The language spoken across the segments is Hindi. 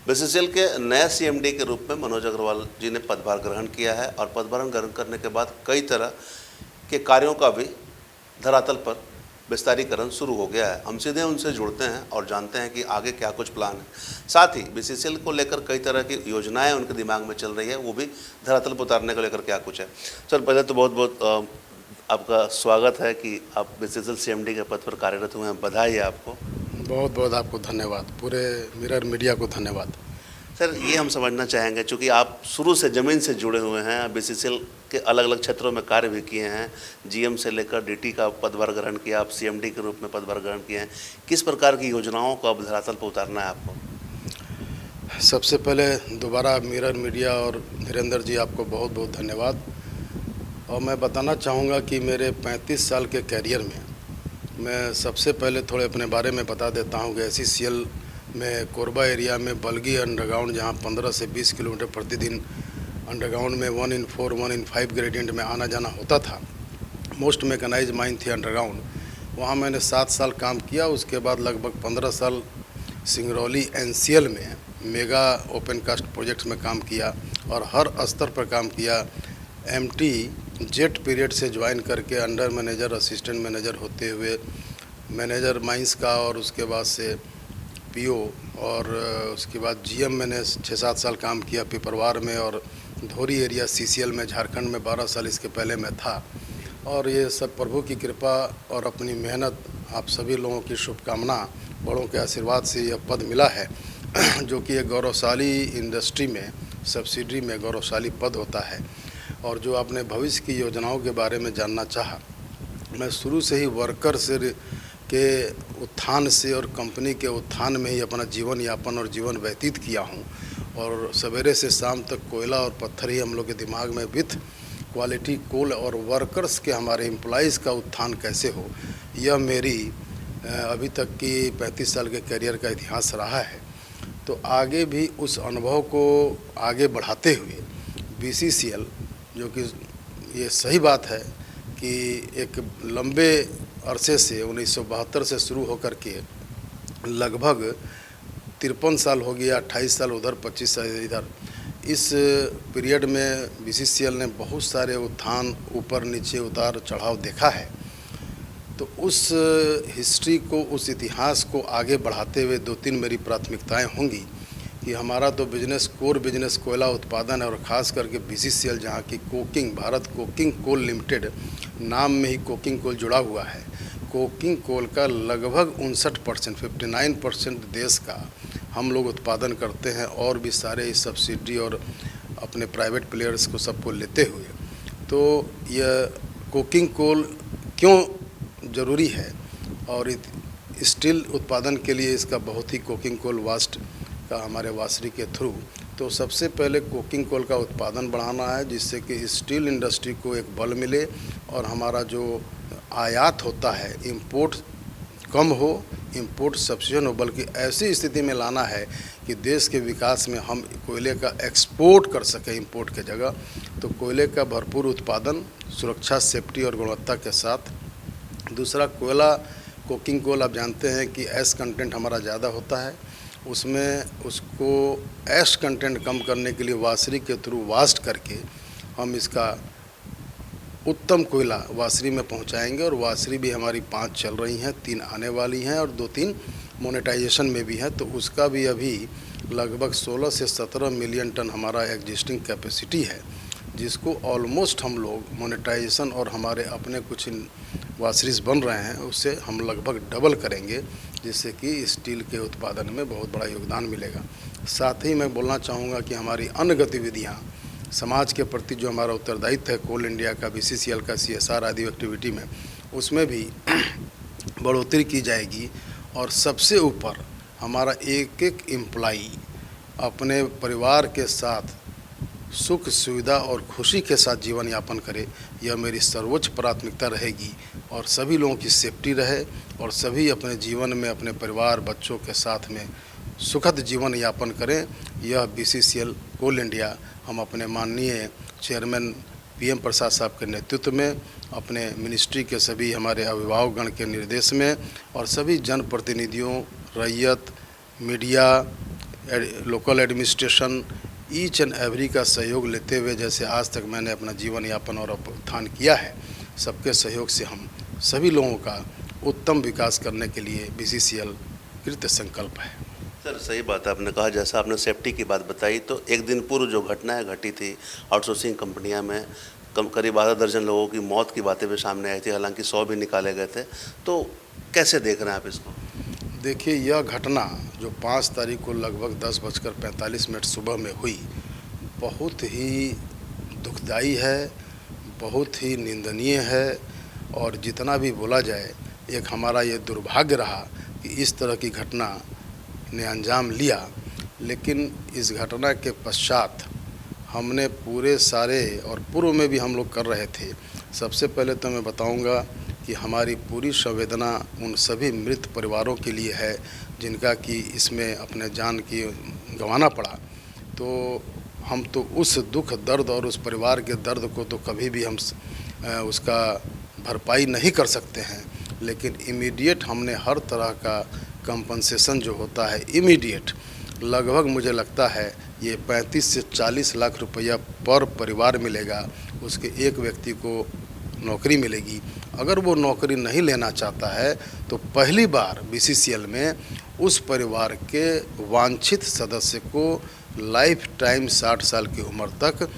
बीसीसीएल के नए सीएमडी के रूप में मनोज अग्रवाल जी ने पदभार ग्रहण किया है और पदभार ग्रहण करने के बाद कई तरह के कार्यों का भी धरातल पर विस्तारीकरण शुरू हो गया है। हम सीधे उनसे जुड़ते हैं और जानते हैं कि आगे क्या कुछ प्लान है। साथ ही बीसीसीएल को लेकर कई तरह की योजनाएं उनके दिमाग में चल रही है, वो भी धरातल पर उतारने को लेकर क्या कुछ है। सर, पहले तो बहुत बहुत आपका स्वागत है कि आप बीसीसीएल सीएमडी के पद पर कार्यरत हुए हैं। बधाई है आपको। बहुत बहुत आपको धन्यवाद, पूरे मिरर मीडिया को धन्यवाद। सर, ये हम समझना चाहेंगे, चूँकि आप शुरू से ज़मीन से जुड़े हुए हैं, बीसीसीएल के अलग अलग क्षेत्रों में कार्य भी किए हैं, जीएम से लेकर डीटी का पदभार ग्रहण किया, आप सीएमडी के रूप में पदभार ग्रहण किए हैं। किस प्रकार की योजनाओं को अब धरातल पर उतारना है आपको? सबसे पहले दोबारा मिरर मीडिया और धीरेन्द्र जी, आपको बहुत बहुत धन्यवाद। और मैं बताना चाहूँगा कि मेरे 35 साल के कैरियर में मैं सबसे पहले थोड़े अपने बारे में बता देता हूँ कि एसईसीएल में कोरबा एरिया में बल्गी अंडरग्राउंड, जहाँ 15 से 20 किलोमीटर प्रतिदिन अंडरग्राउंड में 1 in 4 1 in 5 ग्रेडियंट में आना जाना होता था। मोस्ट मैकेनाइज माइन थी अंडरग्राउंड। वहाँ मैंने 7 साल काम किया। उसके बाद लगभग 15 साल सिंगरौली एनसीएल में मेगा ओपन कास्ट प्रोजेक्ट्स में काम किया और हर स्तर पर काम किया। एमटी जेट पीरियड से ज्वाइन करके अंडर मैनेजर, असिस्टेंट मैनेजर होते हुए मैनेजर माइंस का, और उसके बाद से पीओ, और उसके बाद जीएम मैंने 6-7 साल काम किया पिपरवार में, और धोरी एरिया सीसीएल में झारखंड में 12 साल इसके पहले मैं था। और ये सब प्रभु की कृपा और अपनी मेहनत, आप सभी लोगों की शुभकामना, बड़ों के आशीर्वाद से यह पद मिला है जो कि एक गौरवशाली इंडस्ट्री में, सब्सिडरी में गौरवशाली पद होता है। और जो आपने भविष्य की योजनाओं के बारे में जानना चाहा, मैं शुरू से ही वर्कर से के उत्थान से और कंपनी के उत्थान में ही अपना जीवन यापन और जीवन व्यतीत किया हूं। और सवेरे से शाम तक कोयला और पत्थर ही हम लोग के दिमाग में, विथ क्वालिटी कोल और वर्कर्स के, हमारे एम्प्लॉइज़ का उत्थान कैसे हो, यह मेरी अभी तक की 35 साल के करियर का इतिहास रहा है। तो आगे भी उस अनुभव को आगे बढ़ाते हुए बीसीसीएल, जो कि ये सही बात है कि एक लंबे अरसे से 1972 से शुरू होकर के लगभग 53 साल हो गया, 28 साल उधर, 25 साल इधर। इस पीरियड में बीसीसीएल ने बहुत सारे उत्थान, ऊपर नीचे, उतार चढ़ाव देखा है। तो उस हिस्ट्री को, उस इतिहास को आगे बढ़ाते हुए 2-3 मेरी प्राथमिकताएं होंगी कि हमारा तो बिजनेस, कोर बिजनेस कोयला उत्पादन है, और ख़ास करके बीसीसीएल जहाँ की coking, Bharat coking coal limited, नाम में ही कोकिंग कोल जुड़ा हुआ है। कोकिंग कोल का लगभग 59%, 59% देश का हम लोग उत्पादन करते हैं, और भी सारे इस सब्सिडी और अपने प्राइवेट प्लेयर्स को सबको लेते हुए। तो यह कोकिंग कोल क्यों ज़रूरी है, और स्टील उत्पादन के लिए इसका बहुत ही, कोकिंग कोल वास्ट का हमारे वासरी के थ्रू, तो सबसे पहले कोकिंग कोल का उत्पादन बढ़ाना है, जिससे कि स्टील इंडस्ट्री को एक बल मिले और हमारा जो आयात होता है, इंपोर्ट कम हो, इंपोर्ट सब्सिशन हो, बल्कि ऐसी स्थिति में लाना है कि देश के विकास में हम कोयले का एक्सपोर्ट कर सकें इंपोर्ट के जगह। तो कोयले का भरपूर उत्पादन, सुरक्षा, सेफ्टी और गुणवत्ता के साथ। दूसरा, कोयला, कोकिंग कोल आप जानते हैं कि एश कंटेंट हमारा ज़्यादा होता है, उसमें उसको एश कंटेंट कम करने के लिए वासरी के थ्रू वास्ट करके हम इसका उत्तम कोयला वासरी में पहुंचाएंगे। और वासरी भी हमारी 5 चल रही हैं, 3 आने वाली हैं, और 2-3 मोनेटाइजेशन में भी हैं। तो उसका भी अभी लगभग 16 से 17 मिलियन टन हमारा एग्जिस्टिंग कैपेसिटी है, जिसको ऑलमोस्ट हम लोग मोनेटाइजेशन और हमारे अपने कुछ वासरीज बन रहे हैं, उससे हम लगभग डबल करेंगे, जिससे कि स्टील के उत्पादन में बहुत बड़ा योगदान मिलेगा। साथ ही मैं बोलना चाहूँगा कि हमारी अन्य गतिविधियाँ, समाज के प्रति जो हमारा उत्तरदायित्व है कोल इंडिया का, बीसीसीएल का, सीएसआर आदि एक्टिविटी में, उसमें भी बढ़ोतरी की जाएगी। और सबसे ऊपर हमारा एक एक एम्प्लॉई अपने परिवार के साथ सुख, सुविधा और खुशी के साथ जीवन यापन करे, यह मेरी सर्वोच्च प्राथमिकता रहेगी। और सभी लोगों की सेफ्टी रहे, और सभी अपने जीवन में अपने परिवार, बच्चों के साथ में सुखद जीवन यापन करें। यह बीसीसीएल कोल इंडिया हम अपने माननीय चेयरमैन पीएम प्रसाद साहब के नेतृत्व में, अपने मिनिस्ट्री के सभी हमारे अभिभावकगण के निर्देश में, और सभी जनप्रतिनिधियों, रैयत, media, local administration each and every का सहयोग लेते हुए, जैसे आज तक मैंने अपना जीवन यापन और उत्थान किया है, सबके सहयोग से हम सभी लोगों का उत्तम विकास करने के लिए BCCL कृत संकल्प है। सर सही बात है, आपने कहा जैसा आपने सेफ्टी की बात बताई, तो एक दिन पूर्व जो घटनाएं घटी थी आउटसोर्सिंग कंपनियां में, करीब आधा दर्जन लोगों की मौत की बातें भी सामने आई थी, हालांकि 100 भी निकाले गए थे, तो कैसे देख रहे हैं आप इसको? देखिए, यह घटना जो 5 तारीख को लगभग 10:45 सुबह में हुई, बहुत ही दुखदाई है, बहुत ही निंदनीय है, और जितना भी बोला जाए, एक हमारा ये दुर्भाग्य रहा कि इस तरह की घटना ने अंजाम लिया। लेकिन इस घटना के पश्चात हमने पूरे सारे, और पूर्व में भी हम लोग कर रहे थे, सबसे पहले तो मैं बताऊंगा कि हमारी पूरी संवेदना उन सभी मृत परिवारों के लिए है जिनका कि इसमें अपने जान की गंवाना पड़ा। तो हम तो उस दुख दर्द और उस परिवार के दर्द को तो कभी भी हम उसका भरपाई नहीं कर सकते हैं, लेकिन इमीडिएट हमने हर तरह का कंपनसेशन जो होता है इमीडिएट, लगभग मुझे लगता है ये 35 से 40 लाख रुपया पर परिवार मिलेगा। उसके एक व्यक्ति को नौकरी मिलेगी। अगर वो नौकरी नहीं लेना चाहता है तो पहली बार BCCL में उस परिवार के वांछित सदस्य को लाइफ टाइम 60 साल की उम्र तक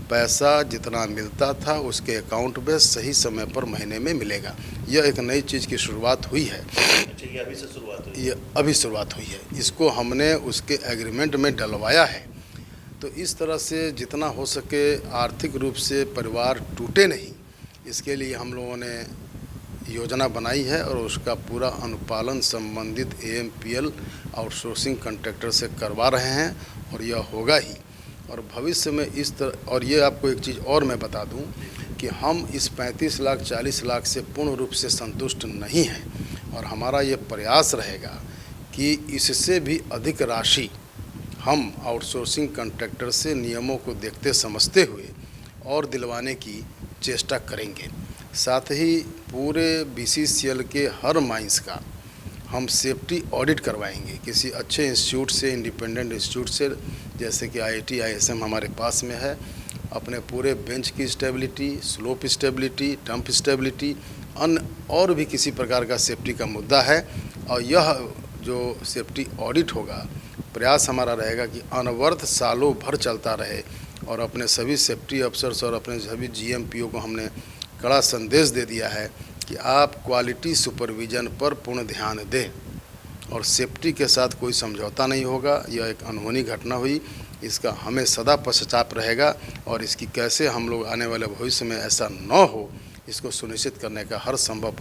पैसा जितना मिलता था उसके अकाउंट में सही समय पर महीने में मिलेगा। यह एक नई चीज़ की शुरुआत हुई है। अच्छा, ये अभी से शुरुआत हुई? ये अभी शुरुआत हुई है। इसको हमने उसके एग्रीमेंट में डलवाया है। तो इस तरह से जितना हो सके आर्थिक रूप से परिवार टूटे नहीं, इसके लिए हम लोगों ने योजना बनाई है और उसका पूरा अनुपालन संबंधित AMPL आउटसोर्सिंग कॉन्ट्रैक्टर से करवा रहे हैं, और यह होगा ही। और भविष्य में इस तरह, और ये आपको एक चीज़ और मैं बता दूं कि हम इस 35 लाख 40 लाख से पूर्ण रूप से संतुष्ट नहीं हैं, और हमारा ये प्रयास रहेगा कि इससे भी अधिक राशि हम आउटसोर्सिंग कॉन्ट्रैक्टर से नियमों को देखते समझते हुए और दिलवाने की चेष्टा करेंगे। साथ ही पूरे BCCL के हर माइंस का हम सेफ्टी ऑडिट करवाएंगे किसी अच्छे इंस्टीट्यूट से, इंडिपेंडेंट इंस्टीट्यूट से, जैसे कि IIT ISM हमारे पास में है। अपने पूरे बेंच की stability, slope stability, dump stability, अन्य और भी किसी प्रकार का सेफ्टी का मुद्दा है, और यह जो सेफ्टी ऑडिट होगा, प्रयास हमारा रहेगा कि अनवरत सालों भर चलता रहे। और अपने सभी सेफ्टी अफसर्स और अपने सभी GMPO को हमने कड़ा संदेश दे दिया है कि आप क्वालिटी सुपरविज़न पर पूर्ण ध्यान दें, और सेफ्टी के साथ कोई समझौता नहीं होगा। यह एक अनहोनी घटना हुई, इसका हमें सदा पश्चाताप रहेगा, और इसकी कैसे हम लोग आने वाले भविष्य में ऐसा न हो, इसको सुनिश्चित करने का हर संभव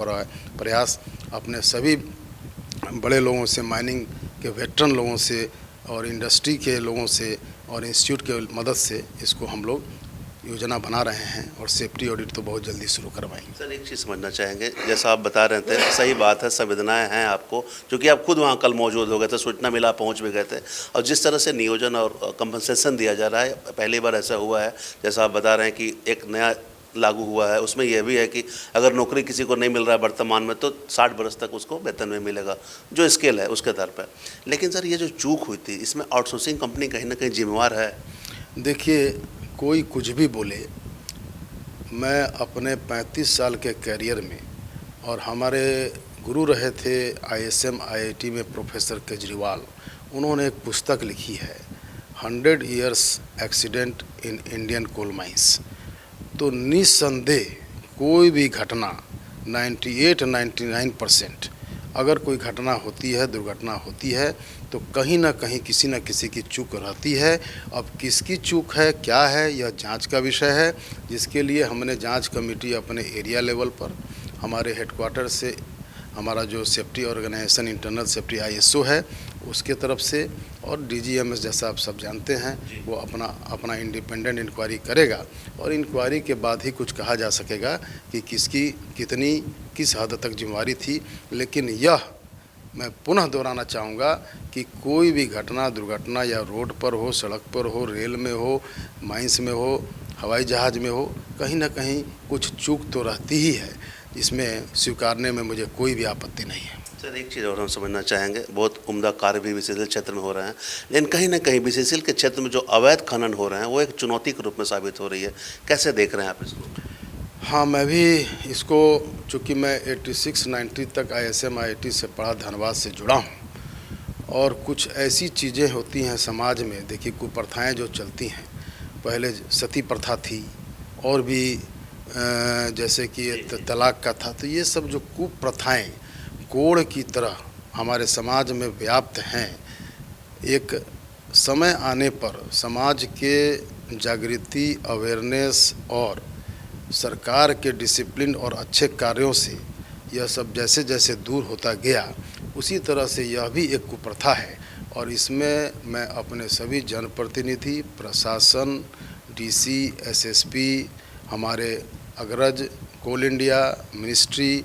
प्रयास अपने सभी बड़े लोगों से, माइनिंग के वेटरन लोगों से और इंडस्ट्री के लोगों से और इंस्टीट्यूट के मदद से इसको हम लोग योजना बना रहे हैं, और सेफ्टी ऑडिट तो बहुत जल्दी शुरू करवाएंगे। सर एक चीज़ समझना चाहेंगे, जैसा आप बता रहे थे, सही बात है, संवेदनाएं हैं आपको, क्योंकि आप खुद वहाँ कल मौजूद हो गए थे, सूचना मिला, पहुँच भी गए थे, और जिस तरह से नियोजन और कंपनसेशन दिया जा रहा है, पहली बार ऐसा हुआ है। जैसा आप बता रहे हैं कि एक नया लागू हुआ है, उसमें यह भी है कि अगर नौकरी किसी को नहीं मिल रहा है वर्तमान में, तो 60 बरस तक उसको वेतन में मिलेगा, जो स्केल है उसके आधार पर। लेकिन सर ये जो चूक हुई थी, इसमें आउटसोर्सिंग कंपनी कहीं ना कहीं जिम्मेवार है? देखिए, कोई कुछ भी बोले, मैं अपने 35 साल के कैरियर में, और हमारे गुरु रहे थे ISM IIT में प्रोफेसर केजरीवाल, उन्होंने एक पुस्तक लिखी है 100 Years accident in Indian coal mines. तो निस्संदेह कोई भी घटना 98-99% अगर कोई घटना होती है, दुर्घटना होती है, तो कहीं ना कहीं किसी न किसी की चूक रहती है। अब किसकी चूक है, क्या है, यह जांच का विषय है, जिसके लिए हमने जांच कमेटी अपने एरिया लेवल पर, हमारे हेडक्वार्टर से, हमारा जो safety organization internal safety ISO है उसके तरफ से, और DGMS जैसा आप सब जानते हैं, वो अपना इंडिपेंडेंट इंक्वायरी करेगा, और इंक्वायरी के बाद ही कुछ कहा जा सकेगा कि किसकी कितनी किस हद तक जिम्मेवारी थी। लेकिन यह मैं पुनः दोहराना चाहूँगा कि कोई भी घटना, दुर्घटना या रोड पर हो, सड़क पर हो, रेल में हो, माइंस में हो, हवाई जहाज़ में हो, कहीं ना कहीं कुछ चूक तो रहती ही है। इसमें स्वीकारने में मुझे कोई भी आपत्ति नहीं है। सर एक चीज़ और हम समझना चाहेंगे, बहुत उम्दा कार्य भी बीसीसीएल क्षेत्र में हो रहे हैं, लेकिन कहीं ना कहीं बीसीसीएल के क्षेत्र में जो अवैध खनन हो रहे हैं वो एक चुनौती के रूप में साबित हो रही है, कैसे देख रहे हैं आप इसको? हाँ, मैं भी इसको, चूँकि मैं 86-90 तक ISM IIT से पढ़ा, धनबाद से जुड़ा हूँ, और कुछ ऐसी चीज़ें होती हैं समाज में, देखिए कुप्रथाएं जो चलती हैं, पहले सती प्रथा थी और भी जैसे कि तलाक का था, तो ये सब जो कुप्रथाएं कोड़ की तरह हमारे समाज में व्याप्त हैं, एक समय आने पर समाज के जागृति, अवेयरनेस और सरकार के डिसिप्लिन और अच्छे कार्यों से यह सब जैसे जैसे दूर होता गया, उसी तरह से यह भी एक कुप्रथा है। और इसमें मैं अपने सभी जनप्रतिनिधि, प्रशासन, DC, SSP, हमारे अग्रज, कोल इंडिया, मिनिस्ट्री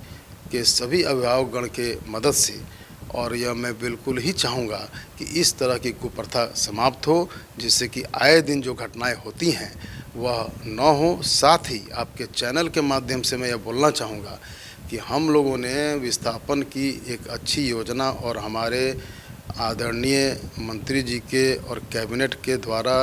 के सभी अभिभावकगण के मदद से, और यह मैं बिल्कुल ही चाहूँगा कि इस तरह की कुप्रथा समाप्त हो, जिससे कि आए दिन जो घटनाएं होती हैं वह न हो। साथ ही आपके चैनल के माध्यम से मैं यह बोलना चाहूँगा कि हम लोगों ने विस्थापन की एक अच्छी योजना और हमारे आदरणीय मंत्री जी के और कैबिनेट के द्वारा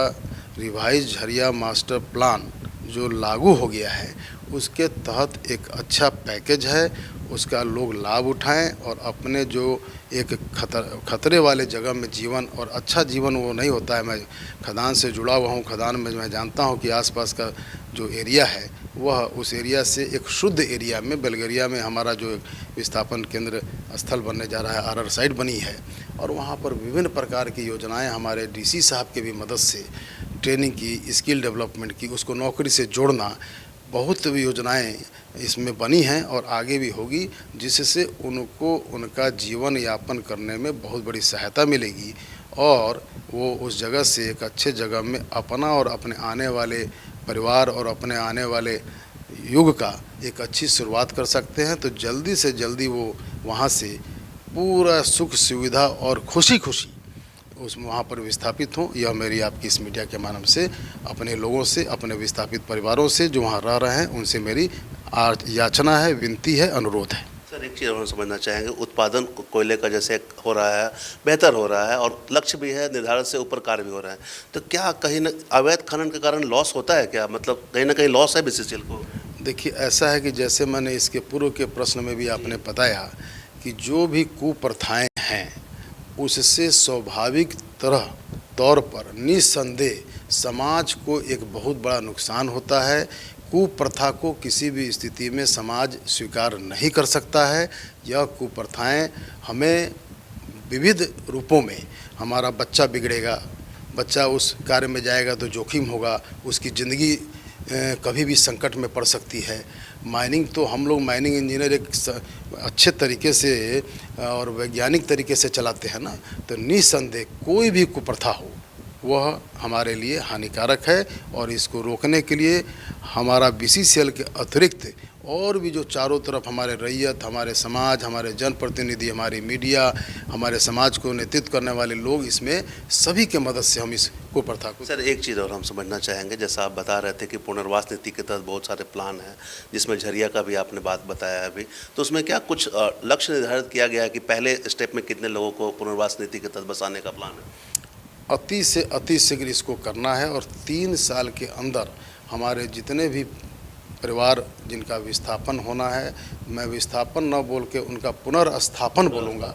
रिवाइज झरिया मास्टर प्लान जो लागू हो गया है, उसके तहत एक अच्छा पैकेज है, उसका लोग लाभ उठाएं और अपने जो एक खतरे वाले जगह में जीवन, और अच्छा जीवन वो नहीं होता है। मैं खदान से जुड़ा हुआ हूँ, खदान में मैं जानता हूँ कि आसपास का जो एरिया है वह उस एरिया से एक शुद्ध एरिया में, बेलगरिया में हमारा जो विस्थापन केंद्र स्थल बनने जा रहा है, RR साइट बनी है, और वहाँ पर विभिन्न प्रकार की योजनाएँ हमारे DC साहब के भी मदद से ट्रेनिंग की, स्किल डेवलपमेंट की, उसको नौकरी से जोड़ना, बहुत योजनाएं इसमें बनी हैं और आगे भी होगी, जिससे उनको उनका जीवन यापन करने में बहुत बड़ी सहायता मिलेगी और वो उस जगह से एक अच्छे जगह में अपना और अपने आने वाले परिवार और अपने आने वाले युग का एक अच्छी शुरुआत कर सकते हैं। तो जल्दी से जल्दी वो वहाँ से पूरा सुख सुविधा और खुशी खुशी उस वहाँ पर विस्थापित हों। यह मेरी आपकी इस मीडिया के माध्यम से अपने लोगों से, अपने विस्थापित परिवारों से जो वहाँ रह रहे हैं, उनसे मेरी याचना है, विनती है, अनुरोध है। सर एक चीज़ हम समझना चाहेंगे, उत्पादन कोयले का जैसे हो रहा है, बेहतर हो रहा है और लक्ष्य भी है, निर्धारित से ऊपर कार्य भी हो रहा है, तो क्या कहीं न अवैध खनन के कारण लॉस होता है क्या? मतलब कहीं ना कहीं लॉस है बीसीसीएल को? देखिए, ऐसा है कि जैसे मैंने इसके पूर्व के प्रश्न में भी आपने बताया कि जो भी कुप्रथाएँ हैं उससे स्वाभाविक तौर पर निस्संदेह समाज को एक बहुत बड़ा नुकसान होता है। कुप्रथा को किसी भी स्थिति में समाज स्वीकार नहीं कर सकता है। यह कुप्रथाएं हमें विविध रूपों में, हमारा बच्चा बिगड़ेगा, बच्चा उस कार्य में जाएगा तो जोखिम होगा, उसकी ज़िंदगी कभी भी संकट में पड़ सकती है। माइनिंग तो हम लोग माइनिंग इंजीनियर एक अच्छे तरीके से और वैज्ञानिक तरीके से चलाते हैं ना, तो निस्संदेह कोई भी कुप्रथा हो वह हमारे लिए हानिकारक है और इसको रोकने के लिए हमारा बीसीसीएल के अतिरिक्त और भी जो चारों तरफ हमारे रैयत, हमारे समाज, हमारे जनप्रतिनिधि, हमारी मीडिया, हमारे समाज को नेतृत्व करने वाले लोग, इसमें सभी के मदद से हम इस कुप्रथा को। सर एक चीज़ और हम समझना चाहेंगे, जैसा आप बता रहे थे कि पुनर्वास नीति के तहत बहुत सारे प्लान हैं, जिसमें झरिया का भी आपने बात बताया है अभी, तो उसमें क्या कुछ लक्ष्य निर्धारित किया गया है कि पहले स्टेप में कितने लोगों को पुनर्वास नीति के तहत बसाने का प्लान है? अति से अति शीघ्र इसको करना है और 3 साल के अंदर हमारे जितने भी परिवार जिनका विस्थापन होना है, मैं विस्थापन न बोल के उनका पुनर्स्थापन बोलूँगा,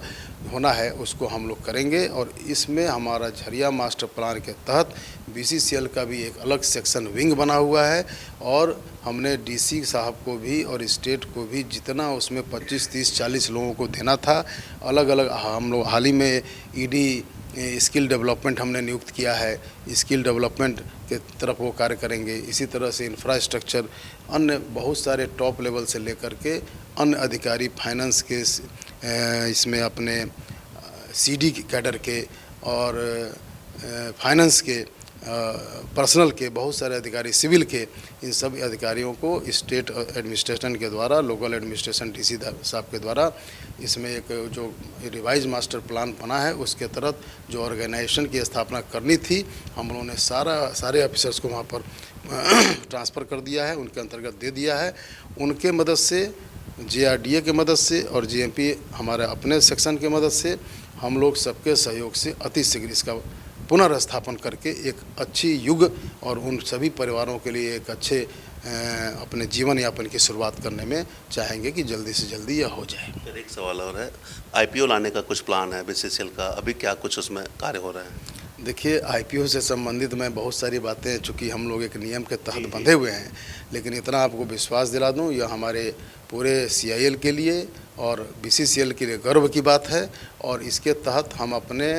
होना है, उसको हम लोग करेंगे। और इसमें हमारा झरिया मास्टर प्लान के तहत बीसीसीएल का भी एक अलग सेक्शन विंग बना हुआ है और हमने DC साहब को भी और स्टेट को भी जितना उसमें 25, 30, 40 लोगों को देना था, अलग अलग हम लोग हाल ही में ED स्किल डेवलपमेंट हमने नियुक्त किया है, स्किल डेवलपमेंट के तरफ वो कार्य करेंगे। इसी तरह से इंफ्रास्ट्रक्चर, अन्य बहुत सारे टॉप लेवल से लेकर के अन्य अधिकारी, फाइनेंस के, इसमें अपने CD कैडर के और फाइनेंस के, पर्सनल के, बहुत सारे अधिकारी, सिविल के, इन सब अधिकारियों को स्टेट एडमिनिस्ट्रेशन के द्वारा, लोकल एडमिनिस्ट्रेशन DC साहब के द्वारा इसमें एक जो रिवाइज मास्टर प्लान बना है उसके तहत जो ऑर्गेनाइजेशन की स्थापना करनी थी, हम लोगों ने सारे ऑफिसर्स को वहाँ पर ट्रांसफ़र कर दिया है, उनके अंतर्गत दे दिया है। उनके मदद से JRDA की मदद से और GMP हमारे अपने सेक्शन की मदद से हम लोग सबके सहयोग से अति शीघ्र इसका पुनर्स्थापन करके एक अच्छी युग और उन सभी परिवारों के लिए एक अच्छे अपने जीवन यापन की शुरुआत करने में चाहेंगे कि जल्दी से जल्दी यह हो जाए। फिर एक सवाल और है, IPO लाने का कुछ प्लान है BCCL का, अभी क्या कुछ उसमें कार्य हो रहे हैं? देखिए, IPO से संबंधित मैं बहुत सारी बातें, चूँकि हम लोग एक नियम के तहत बंधे हुए हैं, लेकिन इतना आपको विश्वास दिला दूं, यह हमारे पूरे CIL के लिए और BCCL के लिए गर्व की बात है। और इसके तहत हम अपने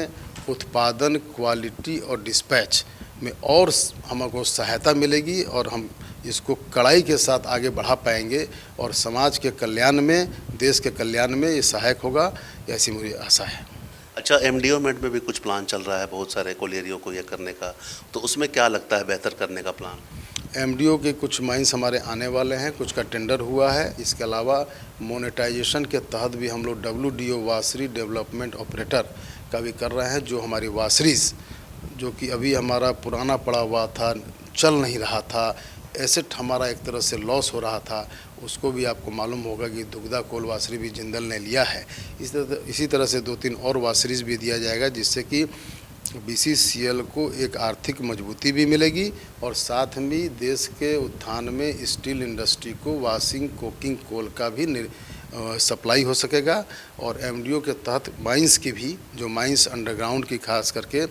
उत्पादन, क्वालिटी और डिस्पैच में और हमको सहायता मिलेगी और हम इसको कड़ाई के साथ आगे बढ़ा पाएंगे और समाज के कल्याण में, देश के कल्याण में ये सहायक होगा, ऐसी मुझे आशा है। अच्छा, MDO-MED में भी कुछ प्लान चल रहा है बहुत सारे कोलियरियों को ये करने का, तो उसमें क्या लगता है बेहतर करने का प्लान? MDO के कुछ माइंस हमारे आने वाले हैं, कुछ का टेंडर हुआ है। इसके अलावा मोनेटाइजेशन के तहत भी हम लोग WDO वासरी डेवलपमेंट ऑपरेटर का भी कर रहे हैं, जो हमारी वासरीज जो कि अभी हमारा पुराना पड़ा हुआ था, चल नहीं रहा था, एसेट हमारा एक तरह से लॉस हो रहा था, उसको भी आपको मालूम होगा कि दुग्धा कोल वासरी भी जिंदल ने लिया है। इसी तरह से 2-3 और वासरीज भी दिया जाएगा, जिससे कि BCCL को एक आर्थिक मजबूती भी मिलेगी और साथ में देश के उत्थान में स्टील इंडस्ट्री को वाशिंग कोकिंग कोल का भी सप्लाई हो सकेगा। और MDO के तहत माइंस की भी, जो माइंस अंडरग्राउंड की खास करके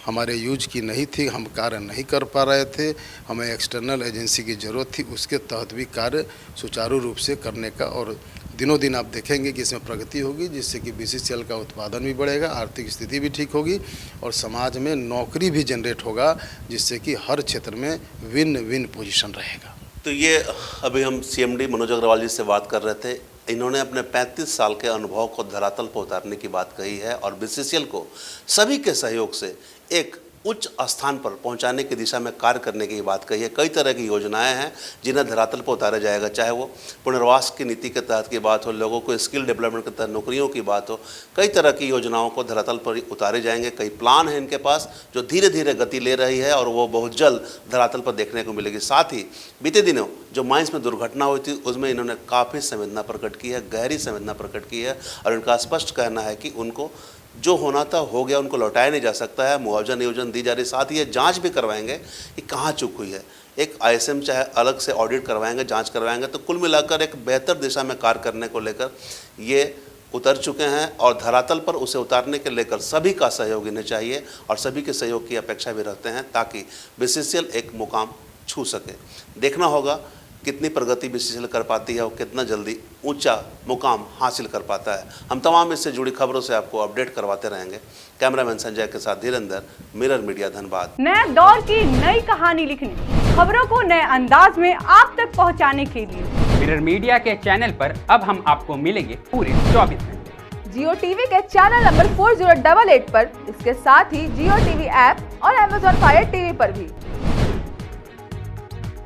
हमारे यूज की नहीं थी, हम कार्य नहीं कर पा रहे थे, हमें एक्सटर्नल एजेंसी की ज़रूरत थी, उसके तहत भी कार्य सुचारू रूप से करने का, और दिनों दिन आप देखेंगे कि इसमें प्रगति होगी, जिससे कि BCCL का उत्पादन भी बढ़ेगा, आर्थिक स्थिति भी ठीक होगी और समाज में नौकरी भी जनरेट होगा, जिससे कि हर क्षेत्र में विन विन पोजीशन रहेगा। तो ये अभी हम CMD मनोज अग्रवाल जी से बात कर रहे थे। इन्होंने अपने 35 साल के अनुभव को धरातल पर उतारने की बात कही है और BCCL को सभी के सहयोग से एक उच्च स्थान पर पहुंचाने की दिशा में कार्य करने की बात कही है। कई तरह की योजनाएं हैं जिन्हें धरातल पर उतारा जाएगा, चाहे वो पुनर्वास की नीति के तहत की बात हो, लोगों को स्किल डेवलपमेंट के तहत नौकरियों की बात हो, कई तरह की योजनाओं को धरातल पर उतारे जाएंगे। कई प्लान हैं इनके पास जो धीरे धीरे गति ले रही है और वो बहुत जल्द धरातल पर देखने को मिलेगी। साथ ही बीते दिनों जो माइंस में दुर्घटना हुई थी उसमें इन्होंने काफ़ी संवेदना प्रकट की है, गहरी संवेदना प्रकट की है और इनका स्पष्ट कहना है कि उनको जो होना था हो गया, उनको लौटाया नहीं जा सकता है, मुआवजा नियोजन दी जा रही। साथ ही ये जांच भी करवाएंगे कि कहाँ चूक हुई है। एक ISM चाहे अलग से ऑडिट करवाएंगे, जांच करवाएंगे, तो कुल मिलाकर एक बेहतर दिशा में कार्य करने को लेकर ये उतर चुके हैं और धरातल पर उसे उतारने के लेकर सभी का सहयोग इन्हें चाहिए और सभी के सहयोग की अपेक्षा भी रखते हैं ताकि BCCL एक मुकाम छू सके। देखना होगा कितनी प्रगति BCCL कर पाती है और कितना जल्दी ऊंचा मुकाम हासिल कर पाता है। हम तमाम इससे जुड़ी खबरों से आपको अपडेट करवाते रहेंगे। कैमरामैन संजय के साथ धीरेंद्र, मिरर मीडिया, धनबाद। नए दौर की नई कहानी लिखने, खबरों को नए अंदाज में आप तक पहुंचाने के लिए मिरर मीडिया के चैनल पर अब हम आपको मिलेंगे पूरे 24 घंटे। जियो टीवी के चैनल नंबर 4088 पर, इसके साथ ही जियो टीवी ऐप और Amazon Fire TV पर भी।